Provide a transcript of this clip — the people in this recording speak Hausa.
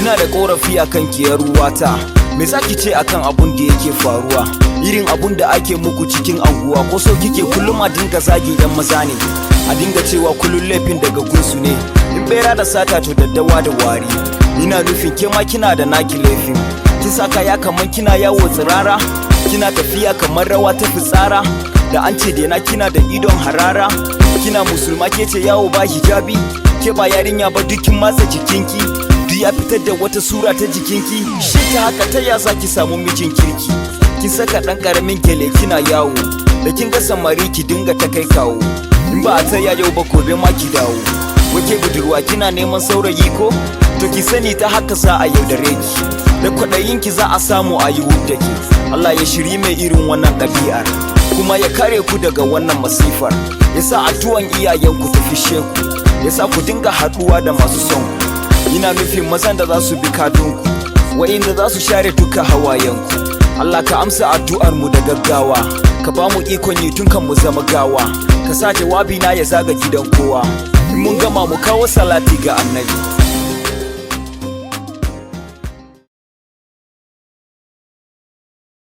ina da korafi akan kiyar ruwata. Me zaki ce akan abun da yake faruwa? Irin abun da ake muku cikin anguwa, ko so kike kullum a dinga zagin yan maza ne, a dinga cewa kullum laifin daga gunsu ne? In bera da sata to daddawa da wari. Ina nufin ke ma kina da naki laifin. Kin saka ya kaman kina yawo tsirara, kina tafiya kamar rawa ta fitsara. Da an ce dena kina da idon harara. Kina musulma ke ce yawo ba hijabi. Ke ba yarinya ba dukkin matsa jikinki, duk ya fitar da wata sura ta jikinki. Shi ta haka ta ya za ki samu mijin kirki? Kin saka dan karamin gele kina yawo, da kin ga samari ki dinga ta kai kawo. In ba a tsaya yau ba gobe ma ki dawo. Wake budurwa kina neman saurayi ko? To ki sani ta haka za a yaudare ki, da kwaɗayin ki za a samu a yi da ki. Allah ya shiri mai irin wannan ɗabi'ar, kuma ya kare ku daga wannan masifar. Ya sa addu'an iyayenku ta fishe ku, ya sa ku dinga haɗuwa da masu son ku. Ina nufin mazan da za su bi kadunku, wa'inda za su share duka hawayenku. Allah ka amsa addu'ar mu da gaggawa, ka ba mu ikon yi tun kan mu zama gawa. Ka sa jawabi na ya zaga gidan kowa, in mun gama mu kawo salati ga annabi.